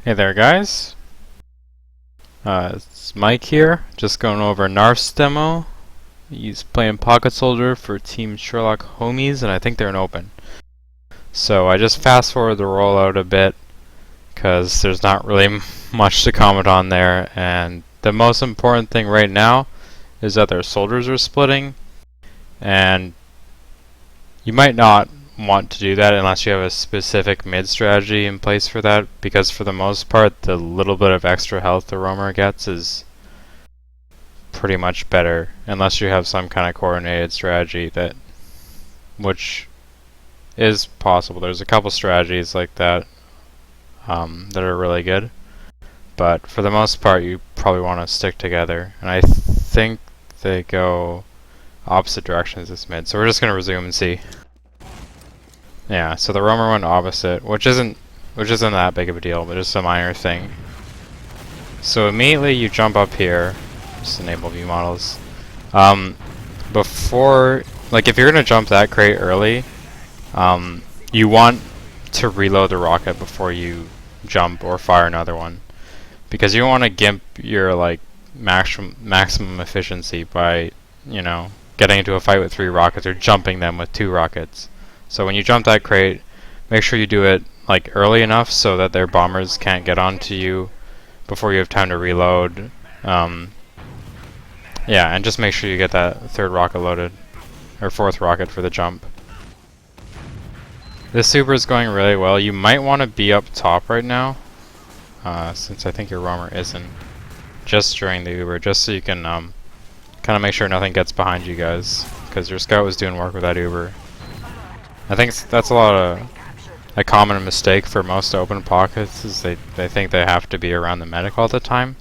Hey there guys, it's Mike here, just going over Narf's demo. He's playing Pocket Soldier for Team Sherlock Homies, and I think they're an open. So I just fast forward the rollout a bit, because there's not really much to comment on there, and the most important thing right now is that their soldiers are splitting, and you might not want to do that unless you have a specific mid strategy in place for that, because for the most part the little bit of extra health the roamer gets is pretty much better, unless you have some kind of coordinated strategy which is possible. There's a couple strategies like that that are really good, but for the most part you probably want to stick together, and I think they go opposite directions this mid, so we're just going to resume and see. Yeah, so the roamer went opposite, which isn't that big of a deal, but just a minor thing. So immediately you jump up here, just enable view models. Before, like if you're gonna jump that crate early, you want to reload the rocket before you jump or fire another one, because you don't want to gimp your like maximum efficiency by, you know, getting into a fight with 3 rockets or jumping them with 2 rockets. So when you jump that crate, make sure you do it like early enough so that their bombers can't get onto you before you have time to reload. Yeah, and just make sure you get that 3rd rocket loaded, or 4th rocket for the jump. This super is going really well. You might want to be up top right now, since I think your roamer isn't, just during the Uber, just so you can kind of make sure nothing gets behind you guys, because your scout was doing work with that Uber. I think that's a common mistake for most open pockets, is they think they have to be around the medic all the time,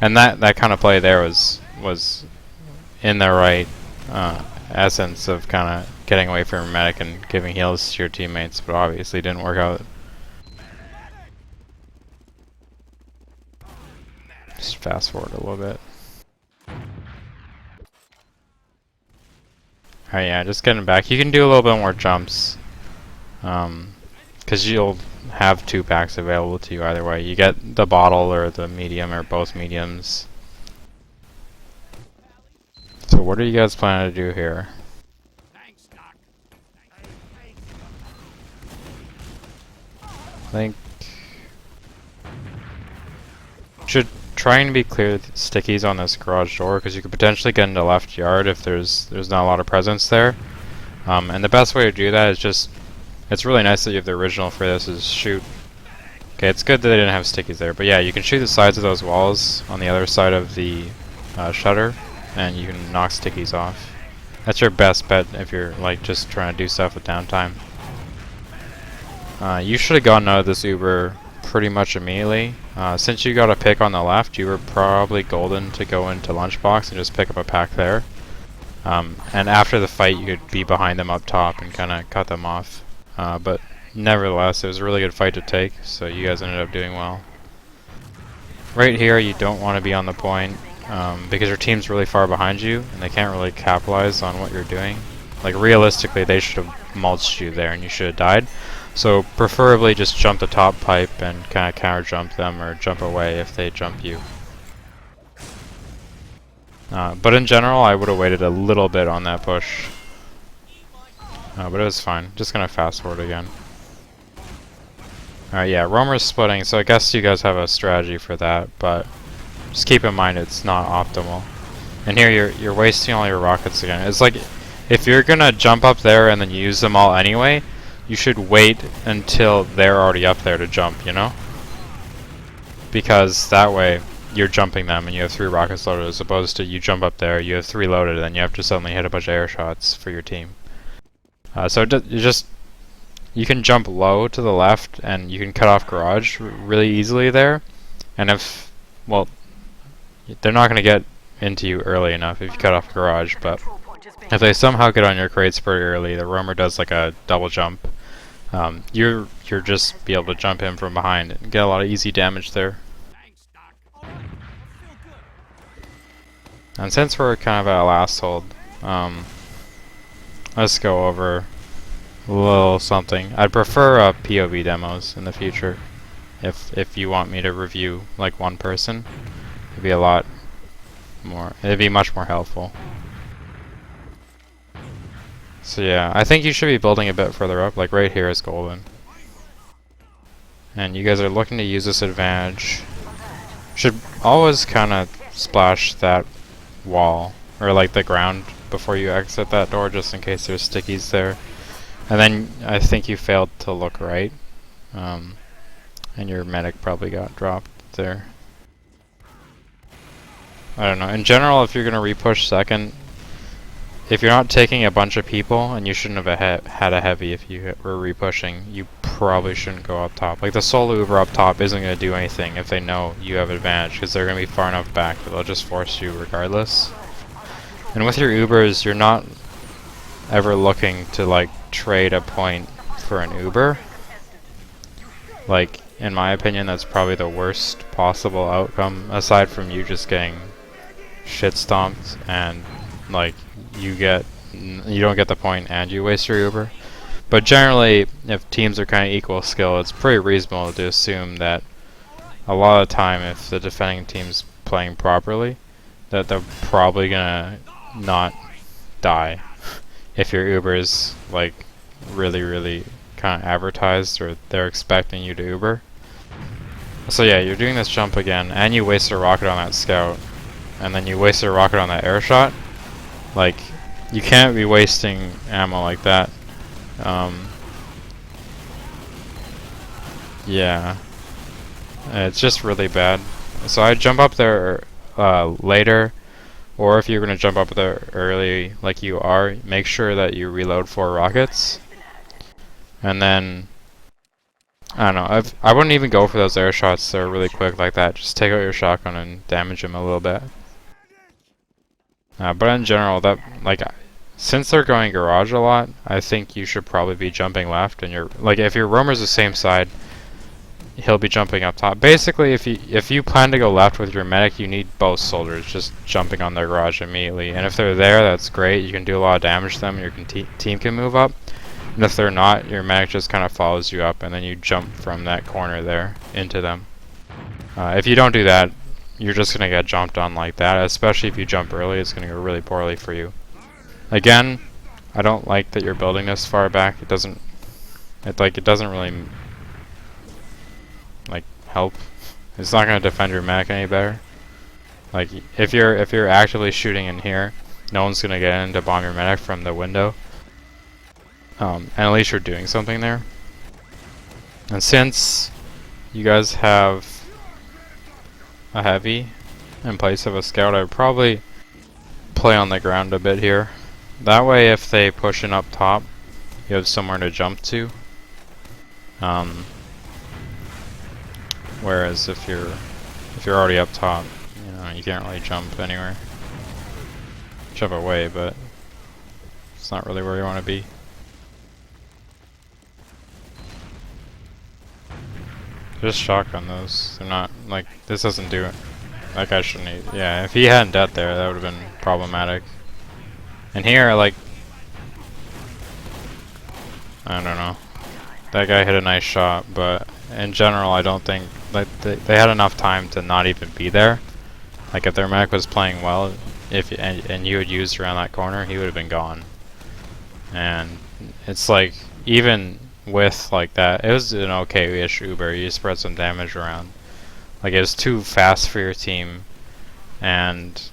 and that kind of play there was in the right essence of kind of getting away from your medic and giving heals to your teammates, but obviously didn't work out. Just fast forward a little bit. Alright, yeah, just getting back. You can do a little bit more jumps, because you'll have 2 packs available to you either way. You get the bottle or the medium or both mediums. So what are you guys planning to do here? I think should try and be clear stickies on this garage door, because you could potentially get into left yard if there's not a lot of presence there. And the best way to do that is just, it's really nice that you have the original for this, is shoot. Okay, it's good that they didn't have stickies there, but yeah, you can shoot the sides of those walls on the other side of the shutter, and you can knock stickies off. That's your best bet if you're like just trying to do stuff with downtime. You should have gotten out of this Uber pretty much immediately. Since you got a pick on the left, you were probably golden to go into lunchbox and just pick up a pack there. And after the fight, you could be behind them up top and kind of cut them off. But nevertheless, it was a really good fight to take, so you guys ended up doing well. Right here, you don't want to be on the point, because your team's really far behind you, and they can't really capitalize on what you're doing. Like, realistically, they should have mulched you there, and you should have died. So, preferably just jump the top pipe and kind of counter jump them, or jump away if they jump you. But in general, I would have waited a little bit on that push. But it was fine. Just gonna fast forward again. Alright, yeah, roamer's splitting, so I guess you guys have a strategy for that, but just keep in mind it's not optimal. And here you're wasting all your rockets again. It's like, if you're gonna jump up there and then use them all anyway, you should wait until they're already up there to jump, you know? Because that way you're jumping them and you have 3 rockets loaded, as opposed to you jump up there, you have 3 loaded, and then you have to suddenly hit a bunch of air shots for your team. So you can jump low to the left and you can cut off garage really easily there. And if, well, they're not going to get into you early enough if you cut off garage, but if they somehow get on your crates pretty early, the roamer does like a double jump. You're just be able to jump in from behind and get a lot of easy damage there. And since we're kind of at last hold, let's go over a little something. I'd prefer POV demos in the future. if you want me to review like one person, it'd be a lot more. It'd be much more helpful. So yeah, I think you should be building a bit further up. Like right here is golden, and you guys are looking to use this advantage. Should always kind of splash that wall or like the ground before you exit that door, just in case there's stickies there. And then I think you failed to look right, and your medic probably got dropped there. I don't know. In general, if you're gonna repush second, if you're not taking a bunch of people, and you shouldn't have had a heavy if you were repushing, you probably shouldn't go up top. Like the solo Uber up top isn't gonna do anything if they know you have advantage, because they're gonna be far enough back that they'll just force you regardless. And with your Ubers, you're not ever looking to like trade a point for an Uber. Like, in my opinion, that's probably the worst possible outcome, aside from you just getting shit stomped and like you don't get the point and you waste your Uber. But generally, if teams are kind of equal skill, it's pretty reasonable to assume that a lot of the time, if the defending team's playing properly, that they're probably gonna not die if your Uber is like really kind of advertised, or they're expecting you to Uber. So yeah, you're doing this jump again, and you waste a rocket on that scout, and then you waste a rocket on that air shot. Like, you can't be wasting ammo like that. Yeah, it's just really bad. So I jump up there later, or if you're gonna jump up there early like you are, make sure that you reload 4 rockets. And then, I don't know, I wouldn't even go for those air shots that are really quick like that. Just take out your shotgun and damage them a little bit. But in general, since they're going garage a lot, I think you should probably be jumping left. And if your roamer's the same side, he'll be jumping up top. Basically, if you plan to go left with your medic, you need both soldiers just jumping on their garage immediately. And if they're there, that's great. You can do a lot of damage to them. Your team can move up. And if they're not, your medic just kind of follows you up, and then you jump from that corner there into them. If you don't do that, you're just going to get jumped on like that, especially if you jump early. It's going to go really poorly for you. Again, I don't like that you're building this far back. It doesn't really like help. It's not going to defend your medic any better. Like if you're actively shooting in here, no one's going to get in to bomb your medic from the window. And at least you're doing something there. And since you guys have a heavy in place of a scout, I would probably play on the ground a bit here. That way, if they push in up top, you have somewhere to jump to. Whereas if you're already up top, you can't really jump anywhere. Jump away, but it's not really where you want to be. Just shotgun those. They're not, like, this doesn't do it. That guy shouldn't eat. Yeah, if he hadn't died there, that would have been problematic. And here, like, I don't know. That guy hit a nice shot, but in general, I don't think, like, they had enough time to not even be there. Like, if their medic was playing well, and you had used around that corner, he would have been gone. And it's like, even with like that, it was an okay-ish Uber. You spread some damage around. Like, it was too fast for your team, and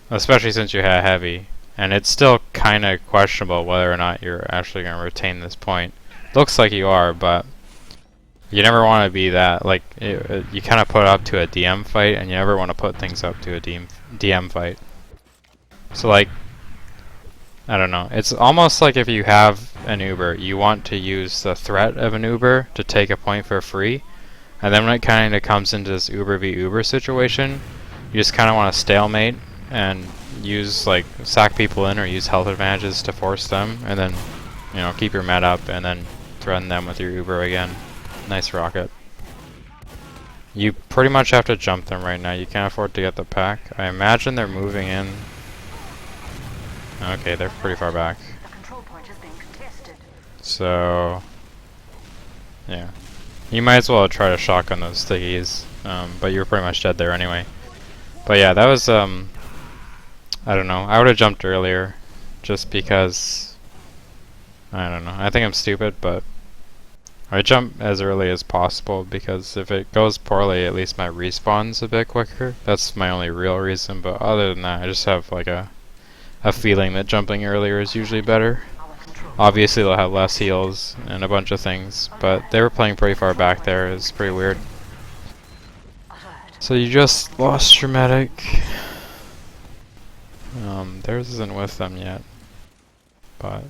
especially since you had heavy, and it's still kind of questionable whether or not you're actually going to retain this point. Looks like you are, but you never want to be that. Like, you kind of put up to a DM fight, and you never want to put things up to a DM fight. So, like, I don't know. It's almost like if you have an Uber, you want to use the threat of an Uber to take a point for free. And then when it kind of comes into this Uber v Uber situation, you just kind of want to stalemate and use, like, sack people in or use health advantages to force them. And then, keep your med up and then threaten them with your Uber again. Nice rocket. You pretty much have to jump them right now. You can't afford to get the pack. I imagine they're moving in. Okay, they're pretty far back. So, yeah. You might as well try to shotgun those stickies, but you were pretty much dead there anyway. But yeah, that was, I don't know. I would have jumped earlier, just because, I don't know. I think I'm stupid, but I jump as early as possible because if it goes poorly, at least my respawn's a bit quicker. That's my only real reason, but other than that, I just have like a feeling that jumping earlier is usually better. Obviously they'll have less heals and a bunch of things, but they were playing pretty far back there. It's pretty weird. So you just lost your medic. Theirs isn't with them yet, but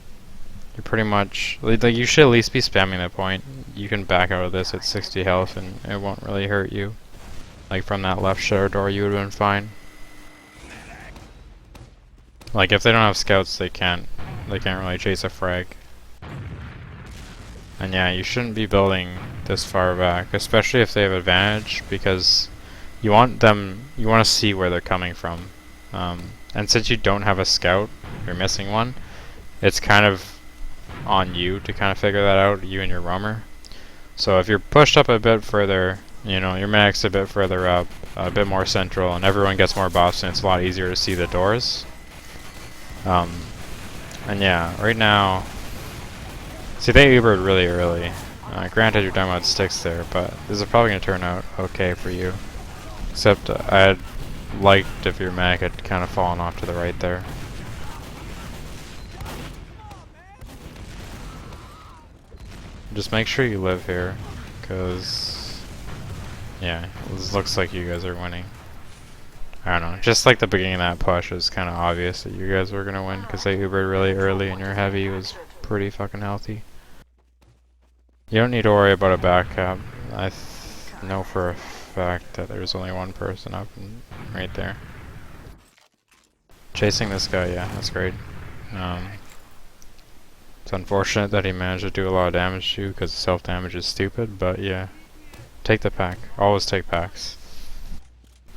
you're pretty much like you should at least be spamming the point. You can back out of this at 60 health and it won't really hurt you. Like from that left shutter door you would have been fine. Like if they don't have scouts they can't really chase a frag. And yeah, you shouldn't be building this far back, especially if they have advantage, because you want to see where they're coming from. And since you don't have a scout, you're missing one, it's kind of on you to kind of figure that out, you and your roamer. So if you're pushed up a bit further, you know, your medic's a bit further up, a bit more central, and everyone gets more buffs and it's a lot easier to see the doors. And yeah, right now, see they Ubered really early. Granted you're done with sticks there, but this is probably going to turn out okay for you. Except I'd liked if your mag had kind of fallen off to the right there. Just make sure you live here, because yeah, it looks like you guys are winning. I don't know, just like the beginning of that push, it was kind of obvious that you guys were going to win, because they Ubered really early and your heavy was pretty fucking healthy. You don't need to worry about a backup. I know for a fact that there's only one person up and right there. Chasing this guy, yeah, that's great. It's unfortunate that he managed to do a lot of damage to you because self-damage is stupid, but yeah. Take the pack. Always take packs.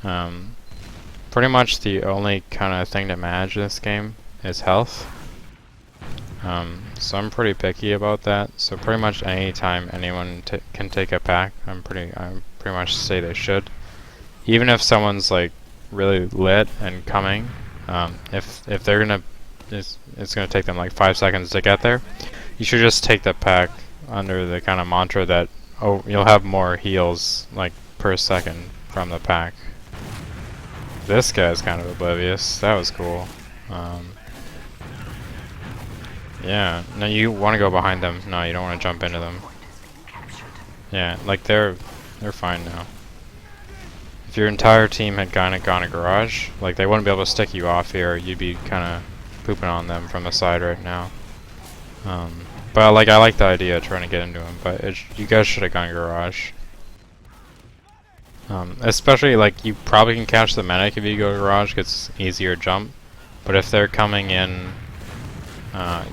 Pretty much the only kind of thing to manage in this game is health. So I'm pretty picky about that. So pretty much any time anyone can take a pack, I pretty much say they should. Even if someone's like really lit and coming, if they're gonna, it's gonna take them like 5 seconds to get there. You should just take the pack under the kind of mantra that you'll have more heals like per second from the pack. This guy's kind of oblivious. That was cool. Yeah, no, you want to go behind them. No, you don't want to jump into them. Yeah, like they're fine now. If your entire team had gone a garage, like they wouldn't be able to stick you off here. You'd be kind of pooping on them from the side right now. But like I like the idea of trying to get into them, but you guys should have gone garage. Especially like you probably can catch the medic if you go garage, 'cause it's easier jump. But if they're coming in,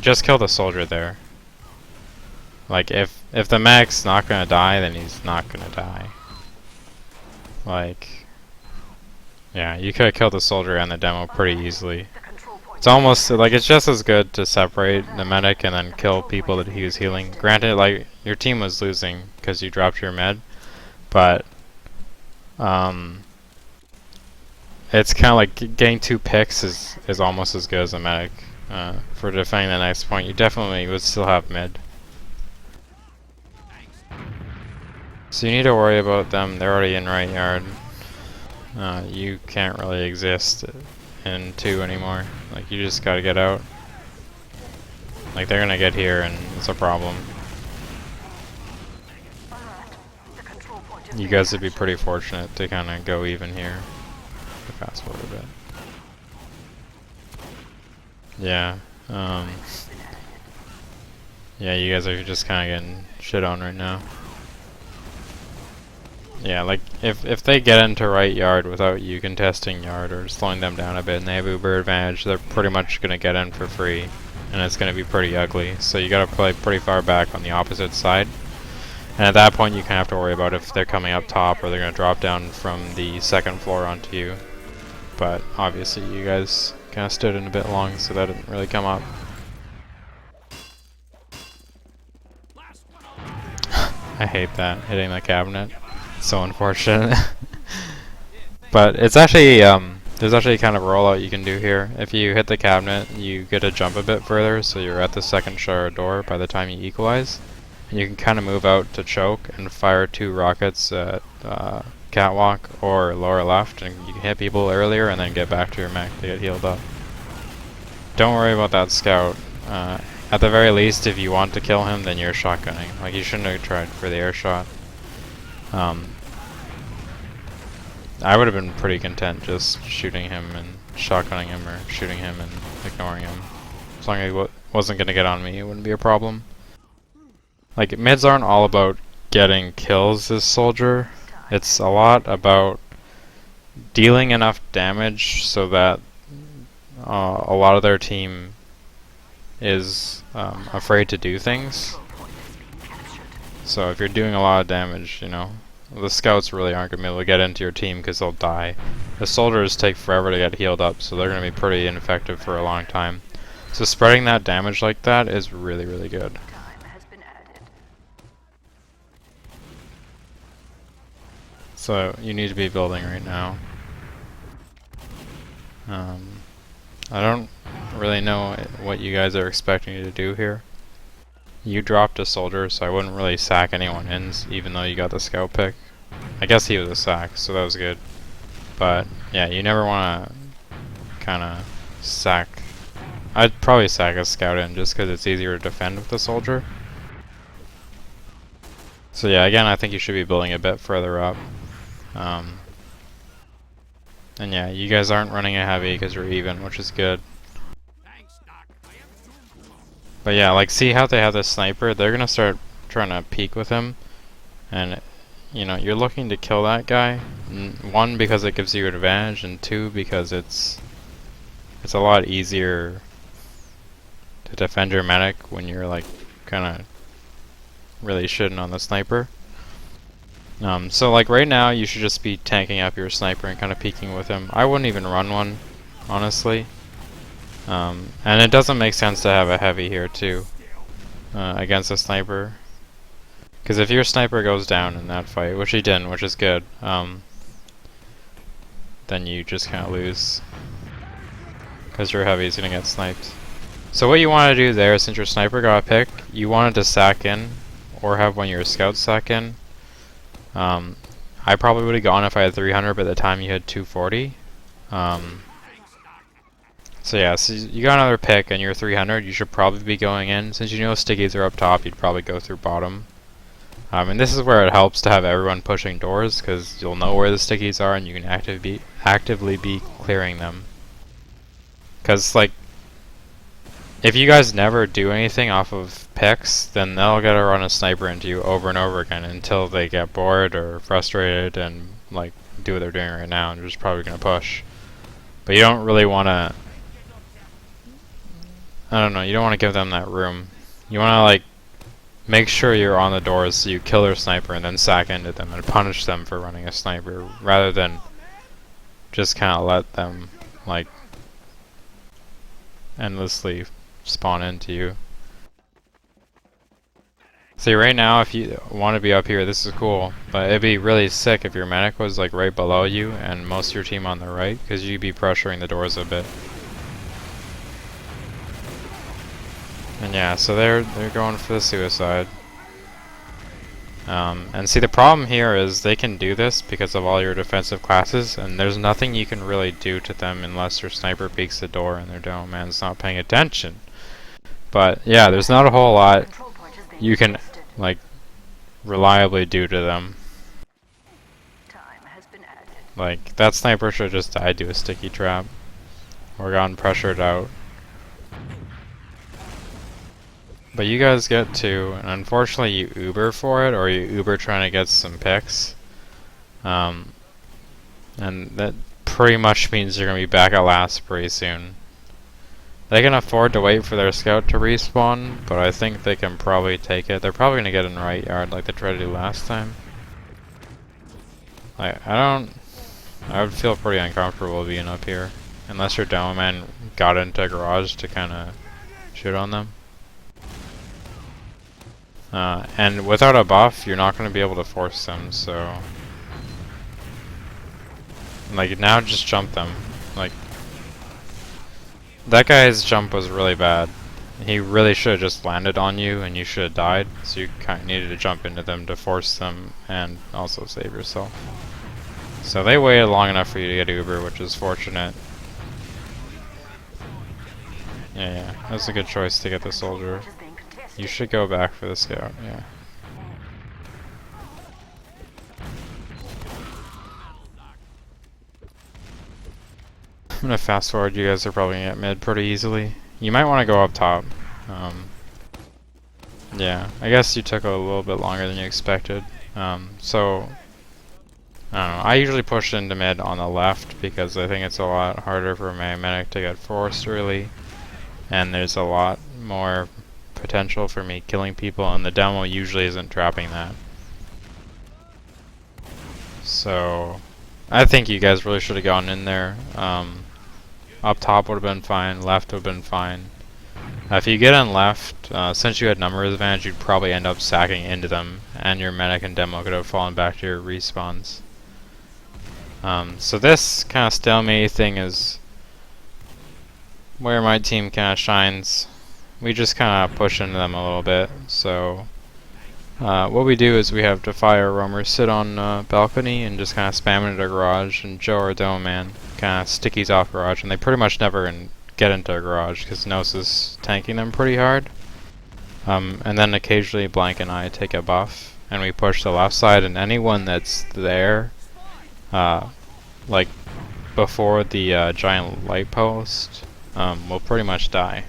just kill the soldier there. Like if the medic's not gonna die, then he's not gonna die. Like, yeah, you could have killed the soldier and the demo pretty easily. It's almost like it's just as good to separate the medic and then kill people that he was healing. Granted, like your team was losing because you dropped your med, but it's kind of like getting 2 picks is almost as good as a medic. For defending the next point, you definitely would still have mid. So you need to worry about them. They're already in right yard. You can't really exist in 2 anymore. Like you just gotta get out. Like they're gonna get here and it's a problem. You guys would be pretty fortunate to kind of go even here. Fast forward a bit. Yeah. Yeah, you guys are just kind of getting shit on right now. Yeah, like if they get into right yard without you contesting yard or slowing them down a bit and they have Uber advantage, they're pretty much gonna get in for free, and it's gonna be pretty ugly. So you gotta play pretty far back on the opposite side. And at that point you kind of have to worry about if they're coming up top or they're gonna drop down from the 2nd floor onto you. But obviously you guys kind of stood in a bit long, so that didn't really come up. I hate that, hitting the cabinet. It's so unfortunate. But it's actually, there's actually kind of a rollout you can do here. If you hit the cabinet, you get to jump a bit further, so you're at the second shower door by the time you equalize. And you can kind of move out to choke and fire 2 rockets at catwalk or lower left, and you can hit people earlier and then get back to your mech to get healed up. Don't worry about that scout. At the very least, if you want to kill him, then you're shotgunning. Like, you shouldn't have tried for the air shot. I would have been pretty content just shooting him and shotgunning him, or shooting him and ignoring him. As long as he wasn't going to get on me, it wouldn't be a problem. Like, mids aren't all about getting kills as soldier. It's a lot about dealing enough damage so that a lot of their team is afraid to do things. So if you're doing a lot of damage, you know, the scouts really aren't going to be able to get into your team because they'll die. The soldiers take forever to get healed up, so they're going to be pretty ineffective for a long time. So spreading that damage like that is really, really good. So you need to be building right now. I don't really know what you guys are expecting to do here. You dropped a soldier, so I wouldn't really sack anyone in, even though you got the scout pick. I guess he was a sack, so that was good. But yeah, you never want to kind of sack. I'd probably sack a scout in just because it's easier to defend with the soldier. So yeah, again, I think you should be building a bit further up. And yeah, you guys aren't running a heavy because you're even, which is good. But yeah, like, see how they have this sniper? They're gonna start trying to peek with him. And, you know, you're looking to kill that guy. One, because it gives you an advantage, and 2, because it's a lot easier to defend your medic when you're, like, kinda really shitting on the sniper. So like right now, you should just be tanking up your sniper and kind of peeking with him. I wouldn't even run one, honestly. And it doesn't make sense to have a heavy here too, against a sniper. Because if your sniper goes down in that fight, which he didn't, which is good, then you just kind of lose. Because your heavy is going to get sniped. So what you want to do there, since your sniper got a pick, you wanted to sack in, or have one of your scouts sack in. I probably would have gone if I had 300, but at the time you had 240. So yeah, so you got another pick and you're 300, you should probably be going in. Since you know stickies are up top, you'd probably go through bottom. And this is where it helps to have everyone pushing doors, because you'll know where the stickies are and you can actively be clearing them. Because, like, if you guys never do anything off of picks, then they'll get to run a sniper into you over and over again until they get bored or frustrated and, like, do what they're doing right now, and they're just probably going to push. But you don't really want to, I don't know, you don't want to give them that room. You want to, like, make sure you're on the doors so you kill their sniper and then sack into them and punish them for running a sniper, rather than just kind of let them, like, endlessly spawn into you. See, right now, if you want to be up here, this is cool, but it'd be really sick if your medic was, like, right below you and most of your team on the right, because you'd be pressuring the doors a bit. And yeah, so they're going for the suicide. And see, the problem here is they can do this because of all your defensive classes, and there's nothing you can really do to them unless your sniper peeks the door and their dome man's not paying attention. But yeah, there's not a whole lot you can, like, reliably do to them. Like, that sniper should have just died to a sticky trap or gotten pressured out. But you guys get to, and unfortunately you Uber for it, or you Uber trying to get some picks. And that pretty much means you're going to be back at last pretty soon. They can afford to wait for their scout to respawn, but I think they can probably take it. They're probably going to get in right yard like they tried to do last time. I would feel pretty uncomfortable being up here. Unless your demo man got into a garage to kind of shoot on them. And without a buff, you're not going to be able to force them, so... Like, now just jump them. Like, that guy's jump was really bad. He really should have just landed on you and you should have died, so you kind of needed to jump into them to force them and also save yourself. So they waited long enough for you to get Uber, which is fortunate. Yeah, that's a good choice to get the soldier. You should go back for the scout, yeah. I'm gonna fast forward, you guys are probably gonna get mid pretty easily. You might want to go up top. Yeah, I guess you took a little bit longer than you expected. So, I don't know, I usually push into mid on the left because I think it's a lot harder for my medic to get forced early. And there's a lot more potential for me killing people, and the demo usually isn't trapping that. So, I think you guys really should have gone in there. Up top would have been fine, left would have been fine. If you get on left, since you had numbers advantage, you'd probably end up sacking into them, and your medic and demo could have fallen back to your respawns. So this kind of stalemate thing is where my team kind of shines. We just kind of push into them a little bit. So what we do is we have Defy or Roamer sit on balcony and just kind of spam into garage, and Joe or Dome Man kind of stickies off garage, and they pretty much never get into a garage because Nos is tanking them pretty hard. And then occasionally Blank and I take a buff and we push the left side, and anyone that's there like before the giant light post will pretty much die.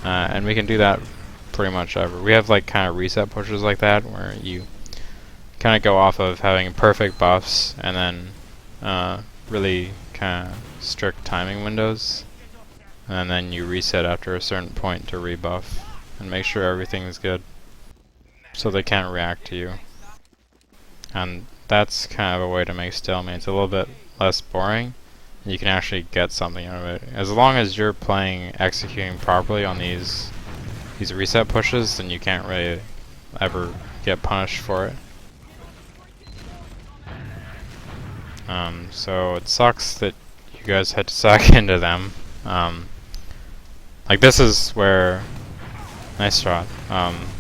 And we can do that pretty much ever. We have like kind of reset pushes like that where you kind of go off of having perfect buffs and then really kind of strict timing windows, and then you reset after a certain point to rebuff and make sure everything's good so they can't react to you. And that's kind of a way to make stalemates a little bit less boring. You can actually get something out of it. As long as you're executing properly on these reset pushes, then you can't really ever get punished for it. So it sucks that you guys had to sack into them. Like this is where, nice shot.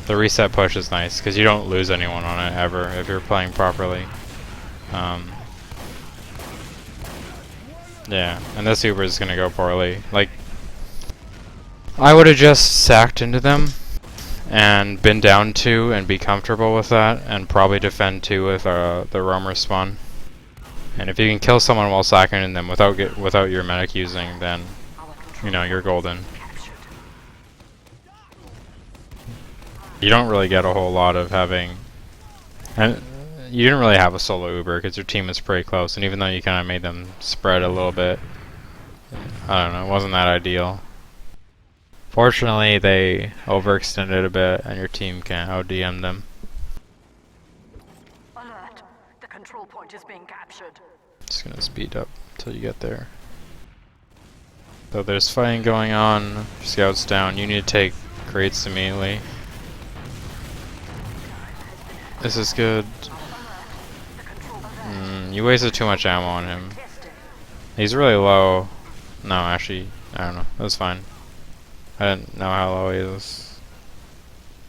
The reset push is nice because you don't lose anyone on it ever if you're playing properly. Yeah, and this Uber is gonna go poorly. Like, I would have just sacked into them and been down 2 and be comfortable with that, and probably defend 2 with the roamer spawn. And if you can kill someone while sacking in them without your medic using, then you know you're golden. You don't really get a whole lot of having, and you didn't really have a solo Uber because your team is pretty close, and even though you kind of made them spread a little bit, I don't know, it wasn't that ideal. Fortunately, they overextended a bit, and your team can ODM them. Alert! The control point is being captured. Just gonna speed up until you get there. So there's fighting going on. Scouts down. You need to take crates immediately. This is good. You wasted too much ammo on him. He's really low. No, actually, I don't know. That's fine. I didn't know how low he is.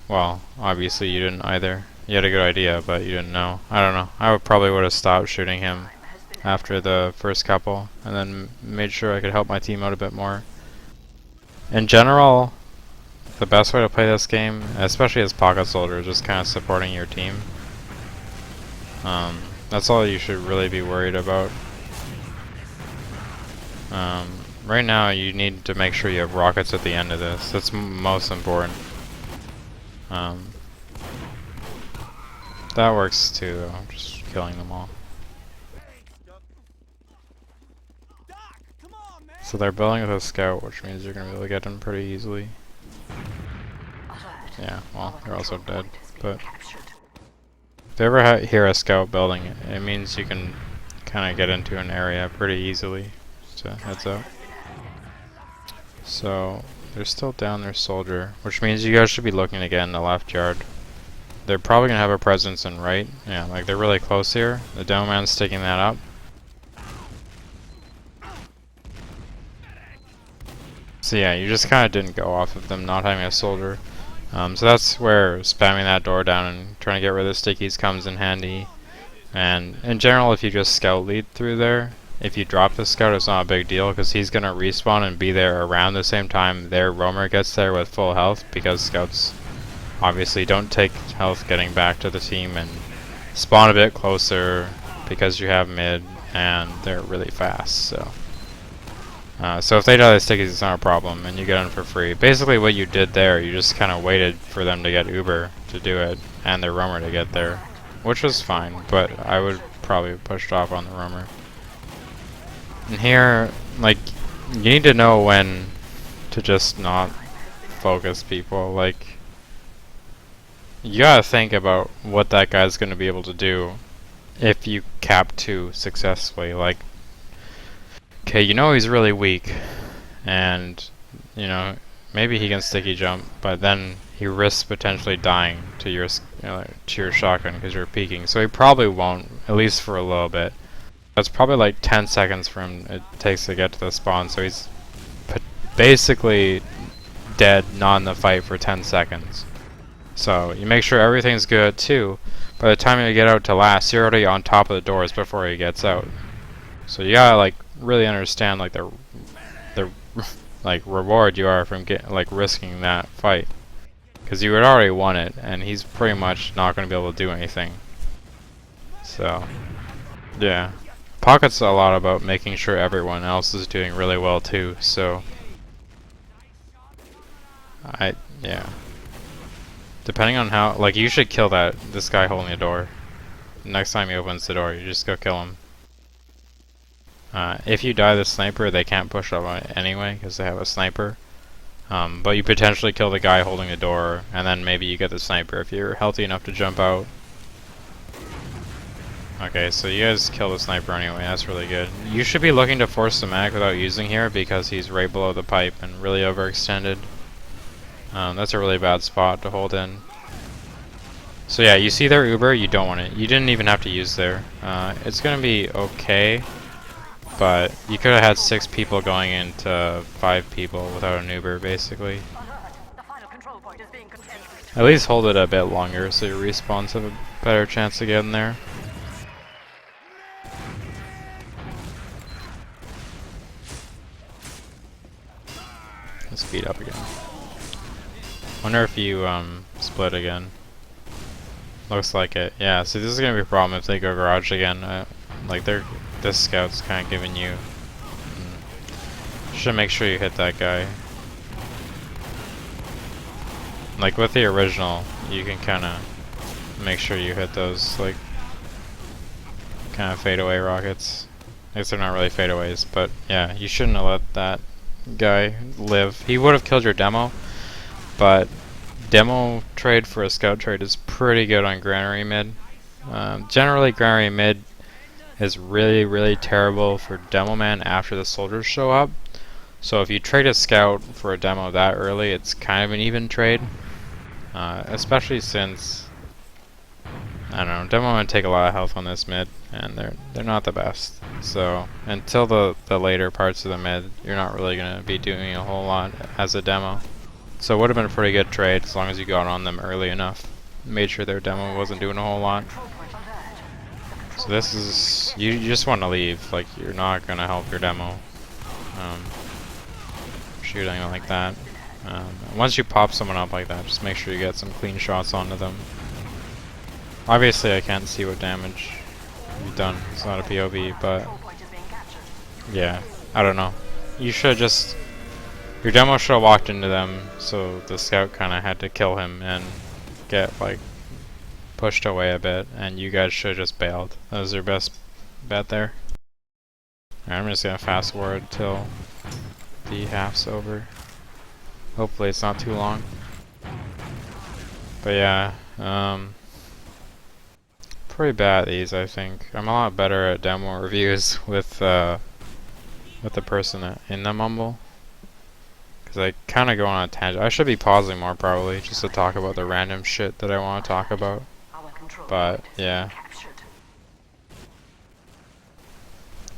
Well, obviously you didn't either. You had a good idea, but you didn't know. I don't know. I probably would have stopped shooting him after the first couple, and then made sure I could help my team out a bit more. In general, the best way to play this game, especially as pocket soldier, is just kind of supporting your team. That's all you should really be worried about. Right now, you need to make sure you have rockets at the end of this. That's most important. That works too, though. Just killing them all. So they're building with a scout, which means you're gonna be able to get them pretty easily. Yeah, well, they're also dead. But if you ever hear a scout building, it means you can kind of get into an area pretty easily. Just a heads up. So They're still down their soldier, which means you guys should be looking to get in the left yard. They're probably gonna have a presence in right. Yeah, like they're really close here. The demo man's sticking that up. So yeah, you just kind of didn't go off of them not having a soldier. So that's where spamming that door down and trying to get rid of the stickies comes in handy. And in general, if you just scout lead through there, if you drop the scout, it's not a big deal because he's going to respawn and be there around the same time their roamer gets there with full health, because scouts obviously don't take health getting back to the team and spawn a bit closer because you have mid and they're really fast. So if they die the stickies, it's not a problem and you get in for free. Basically what you did there, you just kind of waited for them to get Uber to do it and their roamer to get there, which was fine, but I would probably have pushed off on the roamer. And here, like, you need to know when to just not focus people. Like, you gotta think about what that guy's gonna be able to do if you cap 2 successfully. Like, okay, you know he's really weak, and, you know, maybe he can sticky jump, but then he risks potentially dying to your shotgun because you're peeking. So he probably won't, at least for a little bit. That's probably like 10 seconds for him it takes to get to the spawn, so he's basically dead, not in the fight for 10 seconds. So you make sure everything's good too. By the time you get out to last, you're already on top of the doors before he gets out. So you gotta like really understand like the like reward you are from risking that fight, because you had already won it and he's pretty much not going to be able to do anything. So yeah, Pocket's a lot about making sure everyone else is doing really well too. So yeah, depending on how, like, you should kill this guy holding the door. Next time he opens the door, you just go kill him. If you die the sniper, they can't push up on it anyway because they have a sniper. But you potentially kill the guy holding the door, and then maybe you get the sniper if you're healthy enough to jump out. Okay, so you guys kill the sniper anyway, that's really good. You should be looking to force the mag without using here because he's right below the pipe and really overextended. That's a really bad spot to hold in. So yeah, you see their Uber, you don't want it. You didn't even have to use there. It's gonna be okay, but you could have had 6 people going into 5 people without an Uber, basically. At least hold it a bit longer so your respawns have a better chance of getting there. Let's speed up again. Wonder if you split again. Looks like it. Yeah, so this is gonna be a problem if they go garage again. Like this scout's kind of giving you. Should make sure you hit that guy. Like with the original, you can kind of make sure you hit those like kind of fadeaway rockets. I guess they're not really fadeaways, but yeah, you shouldn't have let that guy live. He would have killed your demo, but demo trade for a scout trade is pretty good on granary mid. Generally, granary mid is really terrible for demo man after the soldiers show up. So if you trade a scout for a demo that early, it's kind of an even trade. Especially since, I don't know, demo men take a lot of health on this mid, and they're not the best. So until the later parts of the mid, you're not really gonna be doing a whole lot as a demo. So it would have been a pretty good trade as long as you got on them early enough. Made sure their demo wasn't doing a whole lot. So this is, you just want to leave, like you're not gonna help your demo. Shooting like that. Once you pop someone up like that, just make sure you get some clean shots onto them. Obviously I can't see what damage you've done, it's not a POV, but yeah, I don't know. You should just, your demo should have walked into them, so the scout kinda had to kill him and get like pushed away a bit, and you guys should have just bailed. That was your best bet there. Alright, I'm just gonna fast forward till the half's over. Hopefully it's not too long. But yeah, pretty bad at these, I think. I'm a lot better at demo reviews with the person in the mumble, because I kind of go on a tangent. I should be pausing more probably, just to talk about the random shit that I want to talk about. But yeah,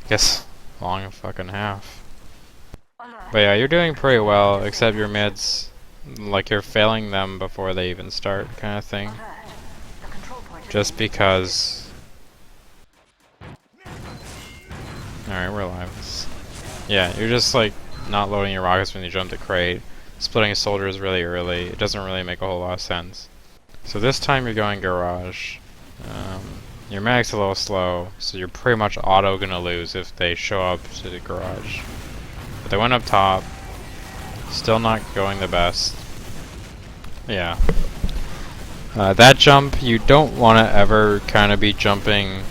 guess long a fucking half. But yeah, you're doing pretty well, except your mids, like you're failing them before they even start, kind of thing. Just because. Alright, we're alive. Yeah, you're just like not loading your rockets when you jump the crate. Splitting soldiers really early. It doesn't really make a whole lot of sense. So this time you're going garage. Your mag's a little slow, so you're pretty much auto gonna lose if they show up to the garage. But they went up top. Still not going the best. Yeah. That jump, you don't want to ever kind of be jumping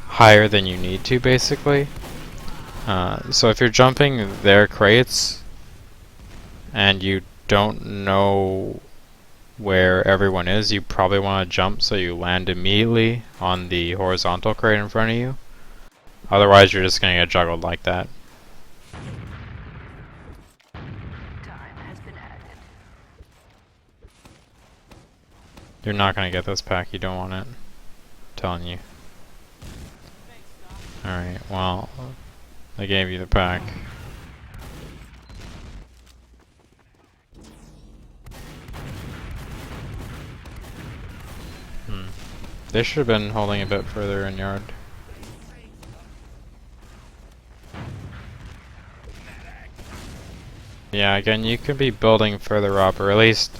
higher than you need to, basically. So if you're jumping their crates and you don't know where everyone is, you probably want to jump so you land immediately on the horizontal crate in front of you. Otherwise, you're just going to get juggled like that. You're not going to get this pack, you don't want it. I'm telling you. Alright, well, I gave you the pack. They should have been holding a bit further in yard. Yeah, again, you could be building further up, or at least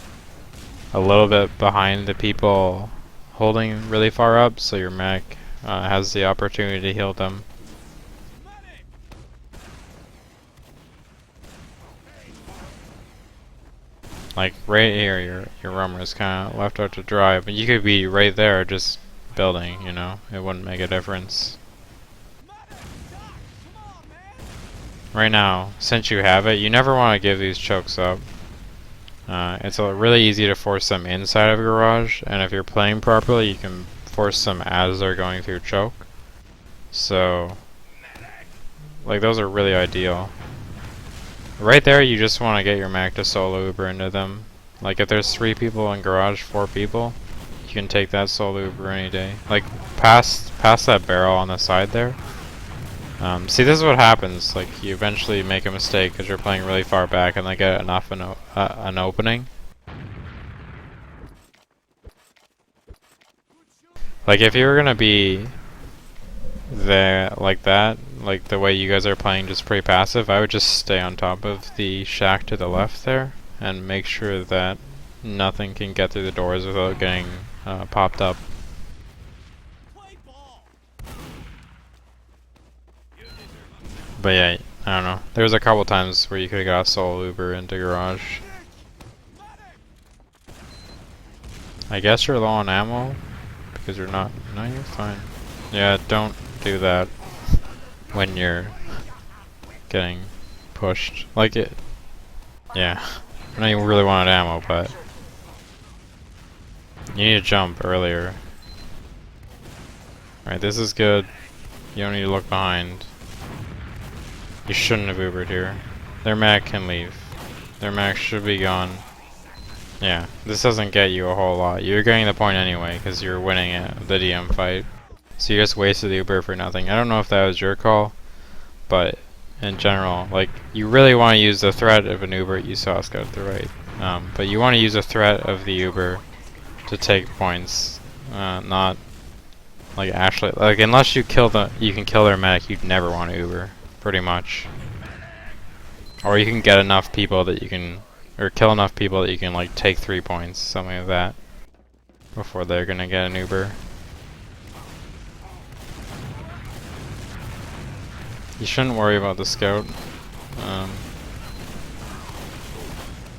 a little bit behind the people holding really far up, so your mech has the opportunity to heal them. Like right here, your roamer is kind of left out to dry, but you could be right there just building, you know, it wouldn't make a difference. Right now, since you have it, you never want to give these chokes up. It's really easy to force them inside of a garage, and if you're playing properly, you can force them as they're going through choke. So, like, those are really ideal. Right there, you just want to get your mech to solo Uber into them. Like, if there's 3 people in garage, 4 people, you can take that solo Uber any day. Like, past that barrel on the side there. See, this is what happens. Like, you eventually make a mistake because you're playing really far back and they get enough an opening. Like, if you were gonna be there like that, like the way you guys are playing, just pretty passive, I would just stay on top of the shack to the left there and make sure that nothing can get through the doors without getting popped up. But yeah, I don't know. There was a couple times where you could have got a solo Uber into garage. I guess you're low on ammo because you're not. No, you're fine. Yeah, don't do that when you're getting pushed. Like it. Yeah, I know you really wanted ammo, but you need to jump earlier. Alright, this is good. You don't need to look behind. You shouldn't have Ubered here. Their mag can leave. Their mag should be gone. Yeah, this doesn't get you a whole lot. You're getting the point anyway, because you're winning it, the DM fight. So you just wasted the Uber for nothing. I don't know if that was your call, but in general, like, you really want to use the threat of an Uber. You saw us go to the right. But you want to use the threat of the Uber to take points, not like actually, like, unless you can kill their medic, you'd never want to Uber. Pretty much. Or you can get enough people that you can, or kill enough people that you can like take 3 points, something like that, before they're gonna get an Uber. You shouldn't worry about the scout. I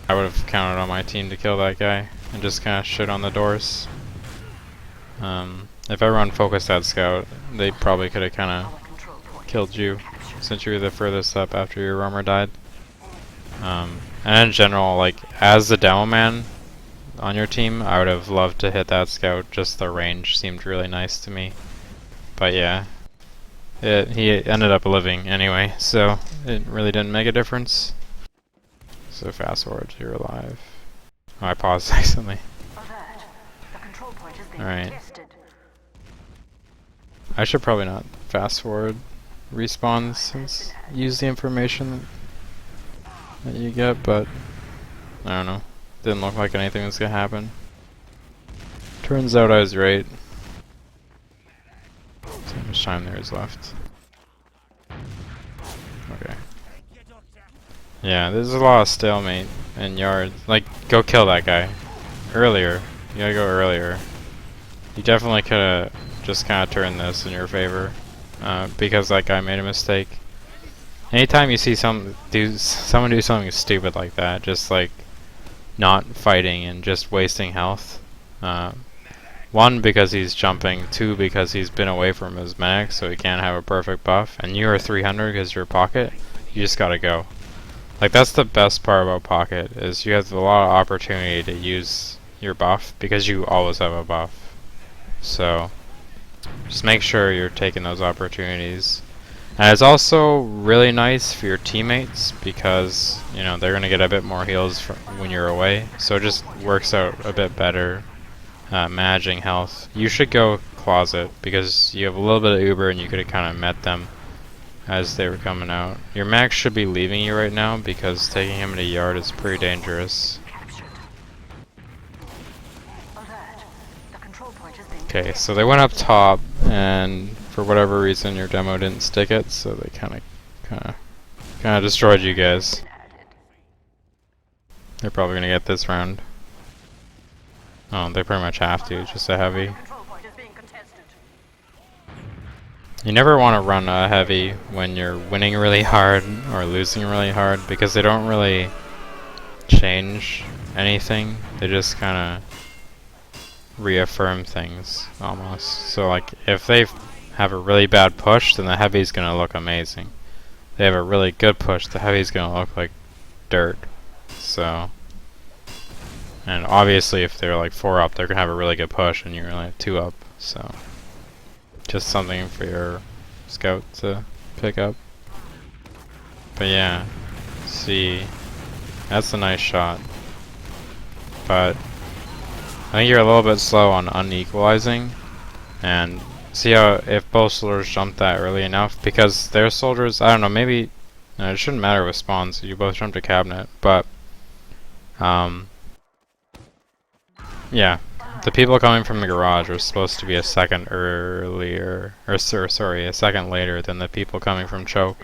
would have counted on my team to kill that guy and just kind of shit on the doors. If everyone focused that scout, they probably could have kind of killed you, since you were the furthest up after your roamer died. And in general, like, as the demo man on your team, I would have loved to hit that scout, just the range seemed really nice to me. But yeah, he ended up living anyway, so it really didn't make a difference. So fast forward to you're alive. Oh, I paused accidentally. Alright. I should probably not fast forward respawns since use the information that you get, but I don't know. Didn't look like anything was gonna happen. Turns out I was right. So how much time there is left? Okay. Yeah, there's a lot of stalemate in yard. Like, go kill that guy. Earlier. You gotta go earlier. You definitely could've just kinda turned this in your favor. Because that guy made a mistake. Anytime you see someone do something stupid like that, just like not fighting and just wasting health. One, because he's jumping. Two, because he's been away from his mag, so he can't have a perfect buff. And you are 300 because you're pocket. You just gotta go. Like, that's the best part about pocket, is you have a lot of opportunity to use your buff because you always have a buff. So just make sure you're taking those opportunities. And it's also really nice for your teammates because, you know, they're gonna get a bit more heals when you're away. So it just works out a bit better. Managing health. You should go closet because you have a little bit of Uber and you could have kind of met them as they were coming out. Your max should be leaving you right now because taking him to yard is pretty dangerous. Okay, so they went up top and for whatever reason your demo didn't stick it, so they kind of destroyed you guys. They're probably gonna get this round. Oh, they pretty much have to, just a heavy. You never want to run a heavy when you're winning really hard or losing really hard because they don't really change anything. They just kind of reaffirm things almost. So like if they have a really bad push, then the heavy's going to look amazing. If they have a really good push, the heavy's going to look like dirt. So, and obviously if they're like 4 up, they're going to have a really good push and you're only 2 up. So just something for your scout to pick up. But yeah, see, that's a nice shot. But I think you're a little bit slow on unequalizing. And see how if both soldiers jump that early enough, because their soldiers, I don't know, maybe it shouldn't matter with spawns. You both jump to cabinet, but yeah. The people coming from the garage are supposed to be a second earlier, or sorry, a second later than the people coming from choke.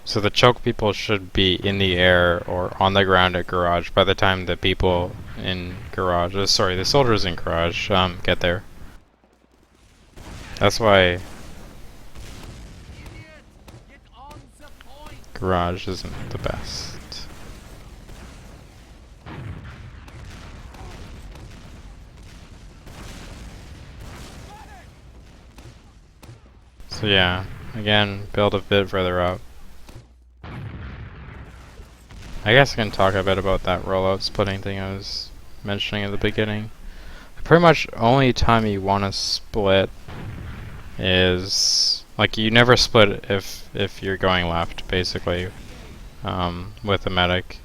So the choke people should be in the air or on the ground at garage by the time the people in garage, sorry, the soldiers in garage get there. That's why garage isn't the best. So yeah, again, build a bit further up. I guess I can talk a bit about that rollout splitting thing I was mentioning at the beginning. Pretty much only time you want to split is, like, you never split if you're going left, basically, with a medic.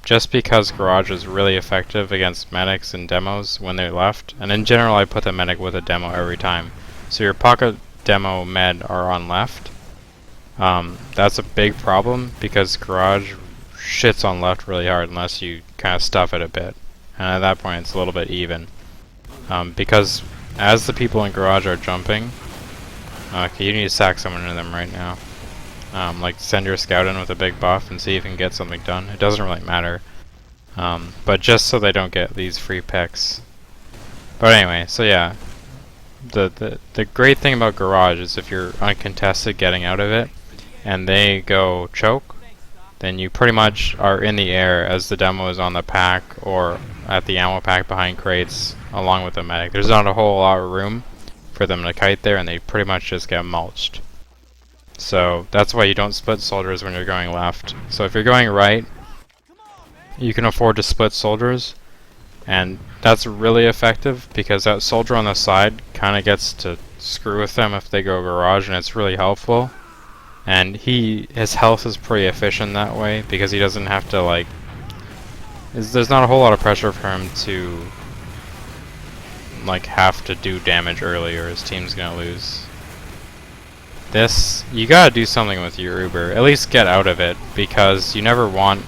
Just because garage is really effective against medics and demos when they're left, and in general I put the medic with a demo every time. So your pocket demo med are on left. That's a big problem because garage shits on left really hard unless you kind of stuff it a bit, and at that point it's a little bit even. Because as the people in garage are jumping, okay, you need to sack someone into them right now. Like send your scout in with a big buff and see if you can get something done. It doesn't really matter, but just so they don't get these free picks. But anyway, so yeah. The great thing about garage is if you're uncontested getting out of it and they go choke, then you pretty much are in the air as the demo is on the pack or at the ammo pack behind crates along with the medic. There's not a whole lot of room for them to kite there and they pretty much just get mulched. So that's why you don't split soldiers when you're going left. So if you're going right, you can afford to split soldiers. And that's really effective because that soldier on the side kind of gets to screw with them if they go garage, and it's really helpful. And his health is pretty efficient that way because he doesn't have to like there's not a whole lot of pressure for him to like have to do damage early or his team's gonna lose. This, you gotta do something with your Uber. At least get out of it, because you never want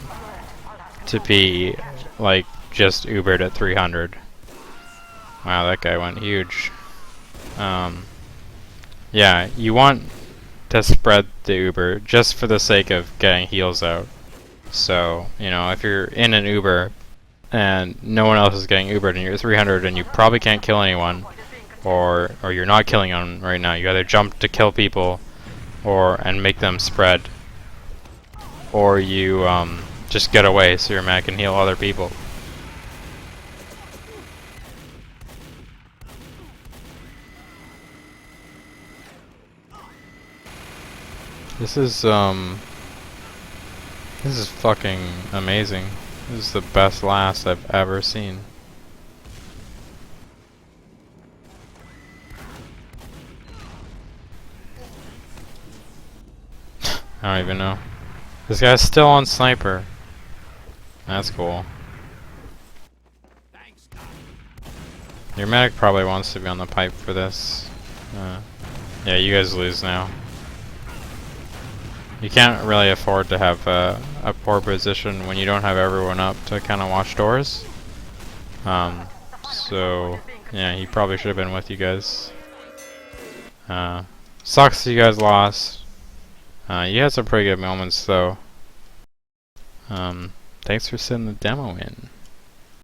to be like just Ubered at 300. Wow, that guy went huge. Yeah, you want to spread the Uber just for the sake of getting heals out. So, you know, if you're in an Uber and no one else is getting Ubered and you're 300 and you probably can't kill anyone, or you're not killing them right now, you either jump to kill people and make them spread, or you just get away so your man can heal other people. This is fucking amazing. This is the best last I've ever seen. I don't even know. This guy's still on sniper. That's cool. Your medic probably wants to be on the pipe for this. Yeah, you guys lose now. You can't really afford to have a poor position when you don't have everyone up to kind of watch doors. So, yeah, he probably should have been with you guys. Sucks you guys lost. You had some pretty good moments though. Thanks for sending the demo in.